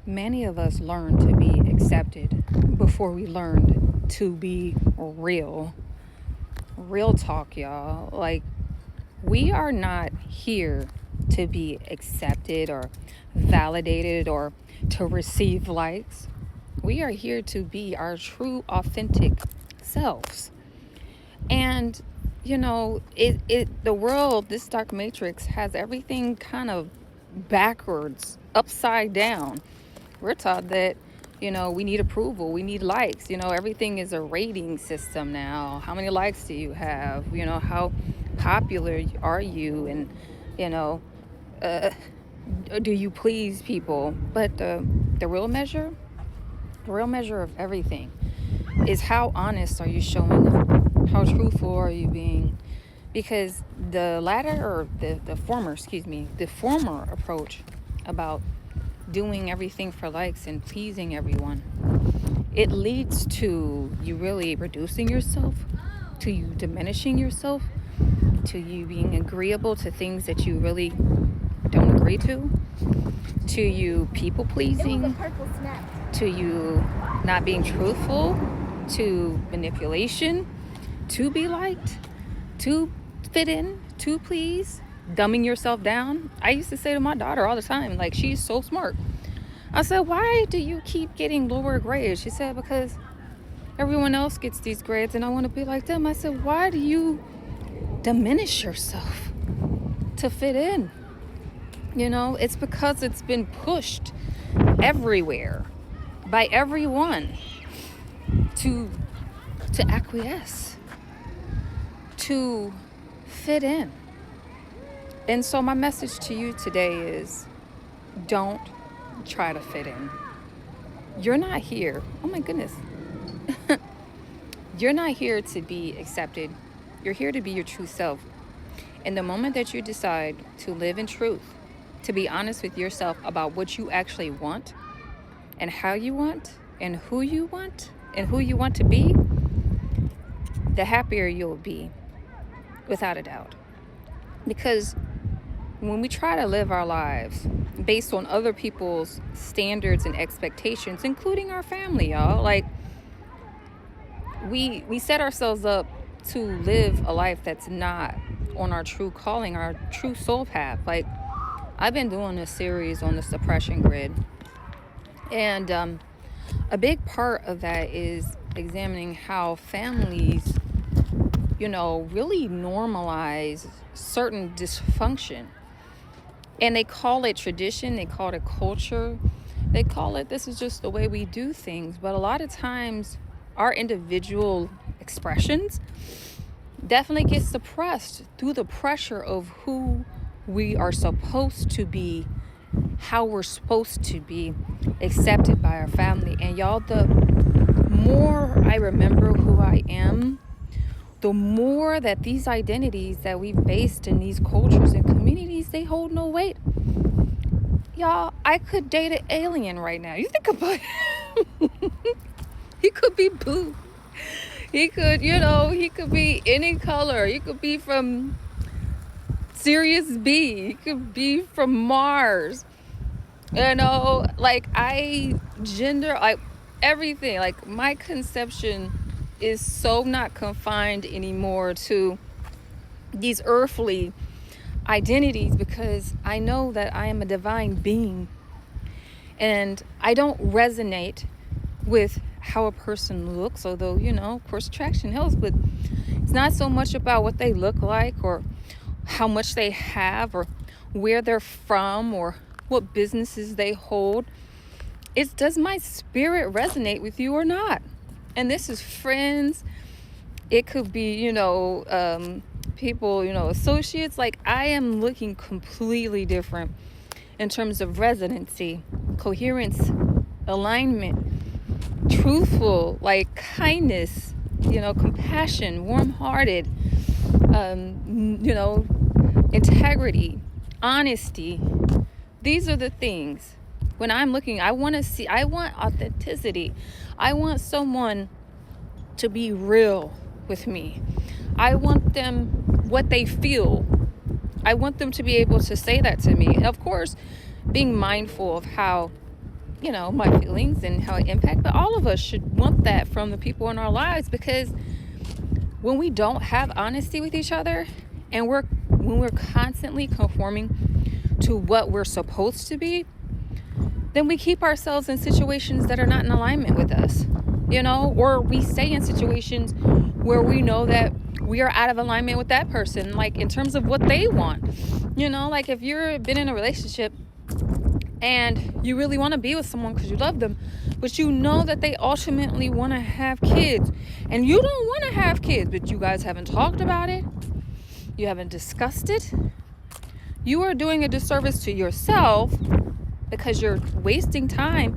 Many of us learned to be accepted before we learned to be real. Real talk, y'all. Like, we are not here to be accepted or validated or to receive likes. We are here to be our true, authentic selves. And the world, this dark matrix, has everything kind of backwards, upside down. We're taught that, we need approval, we need likes. Everything is a rating system now. How many likes do you have? How popular are you? And, you know, uh, do you please people? But the real measure of everything is how honest are you showing up? How truthful are you being? Because the latter, or the former, the former approach about doing everything for likes and pleasing everyone, it leads to you really reducing yourself, to you diminishing yourself, to you being agreeable to things that you really don't agree to you people pleasing, to you not being truthful, to manipulation, to be liked, to fit in, to please, dumbing yourself down. I used to say to my daughter all the time, like, she's so smart. I said, why do you keep getting lower grades? She said, because everyone else gets these grades and I want to be like them. I said, why do you diminish yourself to fit in? It's because it's been pushed everywhere by everyone to acquiesce, to fit in. And so my message to you today is, don't try to fit in. You're not here. Oh my goodness. You're not here to be accepted. You're here to be your true self. And the moment that you decide to live in truth, to be honest with yourself about what you actually want and how you want and who you want to be, the happier you'll be, without a doubt. Because when we try to live our lives based on other people's standards and expectations, including our family, y'all, like, we set ourselves up to live a life that's not on our true calling, our true soul path. Like, I've been doing this series on the suppression grid, and a big part of that is examining how families really normalize certain dysfunction. And they call it tradition, they call it culture, they call it, this is just the way we do things. But a lot of times our individual expressions definitely get suppressed through the pressure of who we are supposed to be, how we're supposed to be accepted by our family. And y'all, the more I remember who I am, the more that these identities that we've based in these cultures and communities, they hold no weight. Y'all, I could date an alien right now. You think about it. He could be blue. He could, he could be any color. He could be from Sirius B. He could be from Mars. Like, everything. Like, my conception is so not confined anymore to these earthly identities, because I know that I am a divine being, and I don't resonate with how a person looks, although, of course, attraction helps, but it's not so much about what they look like or how much they have or where they're from or what businesses they hold. It's, does my spirit resonate with you or not? And this is friends. It could be, people, associates. Like, I am looking completely different in terms of resonancy, coherence, alignment, truthful, like kindness, compassion, warm-hearted, integrity, honesty. These are the things. When I'm looking, I want authenticity. I want someone to be real with me. I want them, what they feel. I want them to be able to say that to me. And of course, being mindful of how my feelings and how it impacts. But all of us should want that from the people in our lives, because when we don't have honesty with each other, and when we're constantly conforming to what we're supposed to be, then we keep ourselves in situations that are not in alignment with us, or we stay in situations where we know that we are out of alignment with that person, like in terms of what they want. Like if you've been in a relationship and you really want to be with someone because you love them, but you know that they ultimately want to have kids, and you don't want to have kids, but you guys haven't talked about it, you haven't discussed it, you are doing a disservice to yourself, because you're wasting time,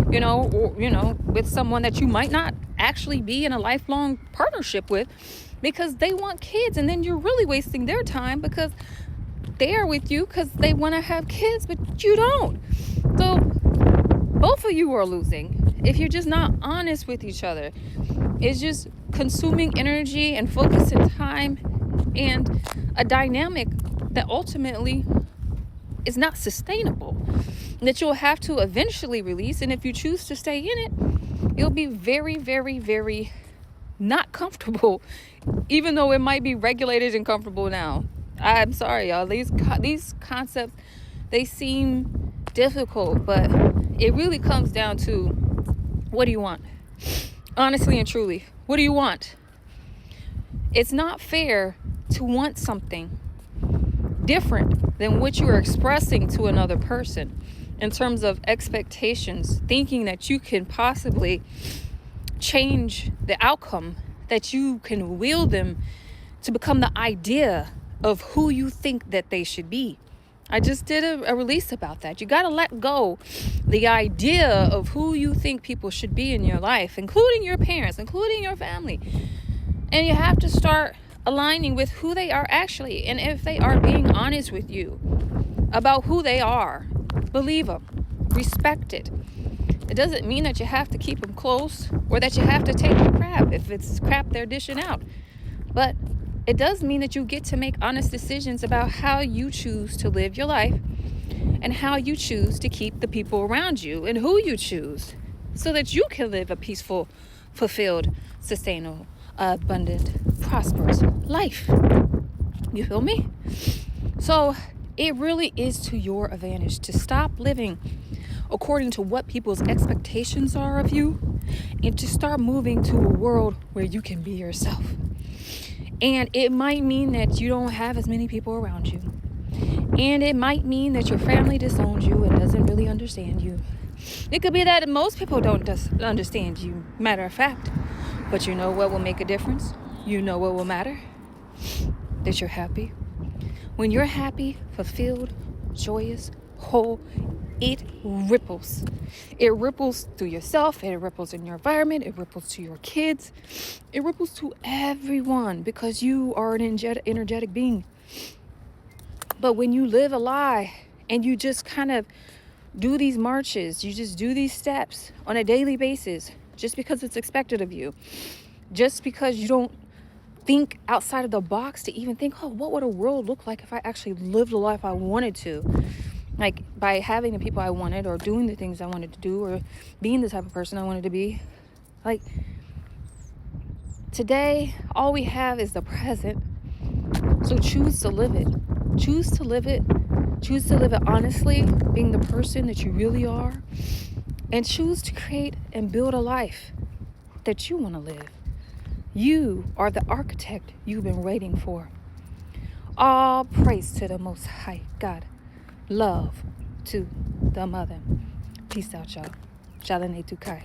with someone that you might not actually be in a lifelong partnership with, because they want kids, and then you're really wasting their time because they are with you because they want to have kids, but you don't. So both of you are losing if you're just not honest with each other. It's just consuming energy and focus and time, and a dynamic that ultimately is not sustainable, that you'll have to eventually release. And if you choose to stay in it, you'll be very, very, very not comfortable, even though it might be regulated and comfortable now. I'm sorry, y'all. These concepts, they seem difficult, but it really comes down to, what do you want? Honestly and truly, what do you want? It's not fair to want something different than what you are expressing to another person in terms of expectations, thinking that you can possibly change the outcome, that you can will them to become the idea of who you think that they should be. I just did a release about that. You got to let go the idea of who you think people should be in your life, including your parents, including your family. And you have to start aligning with who they are actually. And if they are being honest with you about who they are, believe them, respect it. It doesn't mean that you have to keep them close or that you have to take the crap if it's crap they're dishing out. But it does mean that you get to make honest decisions about how you choose to live your life and how you choose to keep the people around you and who you choose, so that you can live a peaceful, fulfilled, sustainable, abundant, prosperous life. You feel me? So it really is to your advantage to stop living according to what people's expectations are of you, and to start moving to a world where you can be yourself. And it might mean that you don't have as many people around you. And it might mean that your family disowns you and doesn't really understand you. It could be that most people don't understand you, matter of fact. But you know what will make a difference? You know what will matter? That you're happy. When you're happy, fulfilled, joyous, whole, it ripples. It ripples through yourself. It ripples in your environment. It ripples to your kids. It ripples to everyone, because you are an energetic being. But when you live a lie and you just kind of do these marches, you just do these steps on a daily basis, just because it's expected of you, just because you don't think outside of the box to even think, what would a world look like if I actually lived the life I wanted to? Like by having the people I wanted, or doing the things I wanted to do, or being the type of person I wanted to be. Like today, all we have is the present. So choose to live it. Choose to live it. Choose to live it honestly, being the person that you really are. And choose to create and build a life that you want to live. You are the architect you've been waiting for. All praise to the Most High God. Love to the Mother. Peace out, y'all. Shalane Tukai.